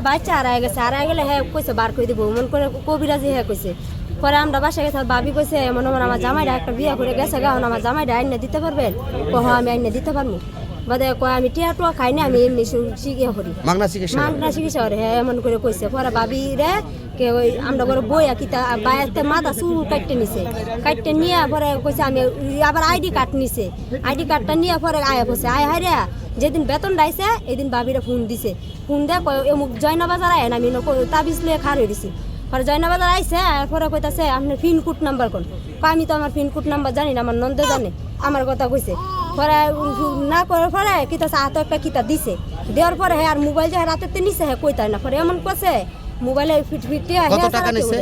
বাচ্চা হারায় গেলে হ্যাঁ কইছে বার করে দিব মন করে কবিরাজি হ্যাঁ কইছে পরে আমরা বাসায় গেছে ভাবি কইছে মনে মনে আমার জামাইটা একটা বিয়ে করে গেছে গা আমার জামাইটা আইনে দিতে পারবেন কহ আমি আইনে দিতে পারবো বাদে কয় আমি টিয়া টুয়া খাই না আমি এমনি শিখিয়া করি মাগনা চিকিৎসা করে হ্যাঁ এমন করে কইছে পরে ভাবি রে কে ওই আমরা করে বইয়া কিতা বাইরে মাথা চুল কাটতে নিয়ে পরে কইছে আমি আবার আইডি কার্ড নিছে আইডি কার্ডটা নিয়ে পরে আয়া বসে আয় হাই রে যেদিন বেতন ডাইছে এদিন ভাবিরে ফোন দিছে ফোন দিয়ে অমুক জয়নাবাজার আয় না আমি তাবিজ লিয়ে খার হয়ে দিছি পরে জয়নাবাজার আইসে পরে কইতাছে আপনার পিনকোড নাম্বার কোন আমি তো আমার পিনকোড নাম্বার জানি না আমার নন্দে জানে আমার কথা কইছে পরে না করার পরে কিতাছে হাতে একটা কিতা দিছে দেওয়ার পরে হ্যাঁ আর মোবাইল যে রাতে নিছে হ্যাঁ কইতাই না পরে এমন কছে মোবাইলে ফিটফিটে 11,000 টাকা নিছে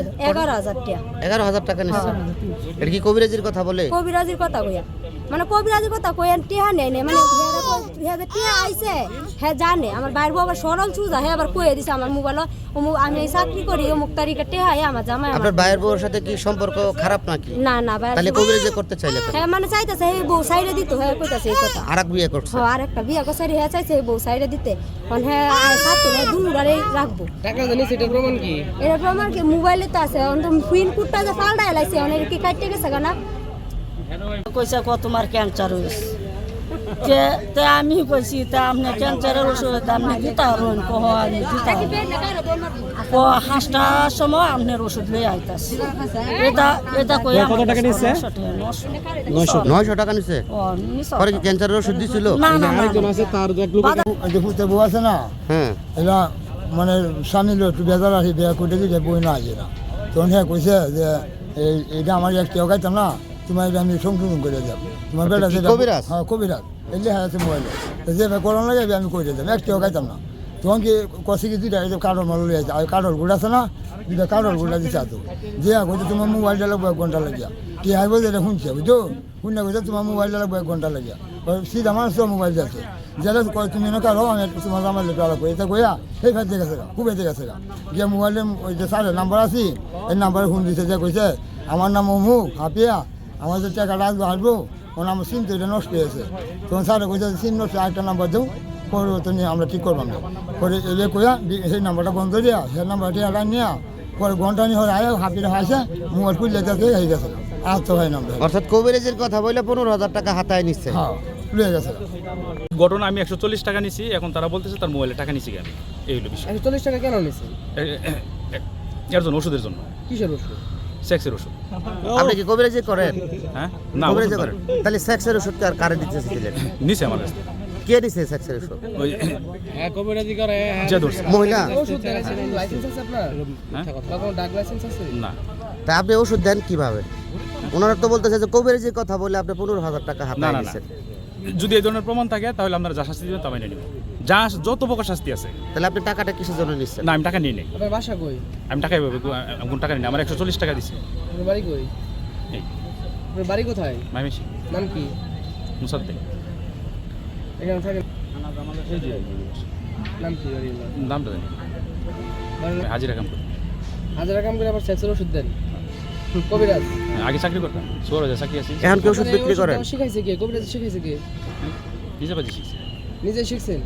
এটা কি কবিরাজির কথা বলে কবিরাজির কথা কইয়া মানে কবিরাজির কথা কইয়া টিয়া নেই মানে টিয়া আইছে হ্যাঁ জানে আমার বাইরে আবার সরল চুজা হ্যাঁ আবার কইয়া দিছে আমার মোবাইল আমি চাকরি করি অমুক তারিখে টিয়া আমার জামাই আপনার বাইরের বউর সাথে কি সম্পর্ক খারাপ নাকি না তাহলে কবিরাজি করতে চাইলে হ্যাঁ মানে চাইতেছে এই বউ সাইডে দিত হ্যাঁ কইতাছে এই কথা আরেক বিয়ে করছে হ্যাঁ আরেকটা বিয়ে করছে হ্যাঁ চাইছে এই বউ সাইডে দিতে হ্যাঁ সাথে হ্যাঁ দুনুরারে রাখবো টাকা জানিস এটা প্রমাণ কি এটা প্রমাণ কি মোবাইলে তো আছে পিন কোডটা যে পাল্টা এলাইছে অনেক কি কাটতে গেছে না কইছে কত তোমার ক্যান্সার হয়েছে তে আমি কইছি তা আপনি ক্যান্সারের ওষুধ আপনি দিতে হবেন কহ আমি দিতে ও 5টার সময় আপনার ওষুধ লই আইতাছি এটা কই কত টাকা নিছে 900 টাকা নিছে ও নিছে পরে কি ক্যান্সারের ওষুধ দিছিল না আরেকজন আছে তার এক লোক দেখতে বউ আছে না হ্যাঁ এরা মানে স্বামী একটু বেজার আসি বিয়ে করে দিলে বই না আসে না তখন হ্যাঁ কইছে যে এইটা আমার এক কেউ খাইতাম না তোমার আমি সংশোধন করে যাবো তোমার বেটা যেটা কবিরাজ? হ্যাঁ কবিরাজ এলে হ্যাঁ আছে মোবাইলে যেটা করোনা লাগে আমি করে যাবো এক কেউ খাইতাম না তখন কি কষি কি দুইটা এই কাঠল মাল লইয়া আর কাঠল গুড় আছে না দুইটা কাঠল গুড়া দিছে তো যে কইতে তোমার মোবাইলটা লাগবে 1 ঘন্টা লাগিয়া কি আইব যেটা শুনছে বুঝছো শুনে কইতে তোমার মোবাইলটা লাগবে 1 ঘন্টা লাগিয়া সিধা আমার সব মোবাইল আছে যেটা তুমি না কারো আমি তোমার আমার লেখা লাগবে এটা কইয়া সেই ফেলতে গেছে খুব এতে গেছে যে মোবাইলে ওই যে স্যারের নাম্বার আছে এই নাম্বারে ফোন দিছে যে কইছে আমার নাম অমুক হাপিয়া আমার যে টাকাটা আসবো ওর আমার সিম তো এটা নষ্ট হয়েছে তখন স্যারে কইছে সিম নষ্ট আরেকটা নাম্বার দেও পরে আমরা ঠিক করবাম না পরে এলে কইয়া সেই নাম্বারটা বন্ধ দিয়া সেই নাম্বারটি আলাদা নিয়া পরে ঘন্টা নিয়ে আয় হাপিটা হাসে মোবাইল খুললে যাতে হয়ে গেছে আর তো হয় নাম্বার অর্থাৎ কবিরাজির কথা বলে 15,000 টাকা হাতায় নিচ্ছে হ্যাঁ লয়ে গেছে ঘটনা আমি 140 টাকা নিছি এখন তারা বলতেছে তার মোবাইলে টাকা নিছি কেন এই হলো বিষয় 140 টাকা কেন নিছে এর জন্য ওষুধের জন্য কিসের ওষুধ সেক্সের ওষুধ আপনি কি কবিরাজি করেন হ্যাঁ না কবিরাজি করেন তাহলে সেক্সের ওষুধ কারে দিতেছিলেন নিছে আমার কাছে কে দিছে সেক্সের ওষুধ ওই হ্যাঁ কবিরাজি করে যে ধরছে মহিলা ওষুধ দেন লাইসেন্স আছে আপনার হ্যাঁ তখন ডাক লাইসেন্স আছে না তা আপনি ওষুধ দেন কিভাবে ওনারা তো বলতেছে যে কবিরাজির কথা বলে আপনি 15,000 টাকা না হাতায় না না নিচ্ছেন যদি এই ধরনের প্রমাণ থাকে তাহলে আপনারা যা শাস্তি দিবেন তা মেনে নিব যা যত প্রকার শাস্তি আছে তাহলে আপনি টাকাটা কিসের জন্য নিচ্ছেন না আমি টাকা নিয়ে নেই আপনার বাসা কই আমি টাকা কোন টাকা নিই আমার 140 টাকা দিছি আপনার বাড়ি কই এই আপনার বাড়ি কোথায় মাইমেশি নাম কি মুসাদ্দিক এখানে থাকে এই যে নাম কি বাড়ির নাম? দামটা জানি হাজিরা কাম করি হাজার কাম করে আবার সেক্সের ওষুধ দেন কবিরাজ আগে চাকরি করতাম সোরাজে চাকরি আছি এখন কি ওষুধ বিক্রি করেন শিখাইছে কে কবিরাজ শিখাইছে কে নিজে বাজি শিখছি নিজে শিখছেন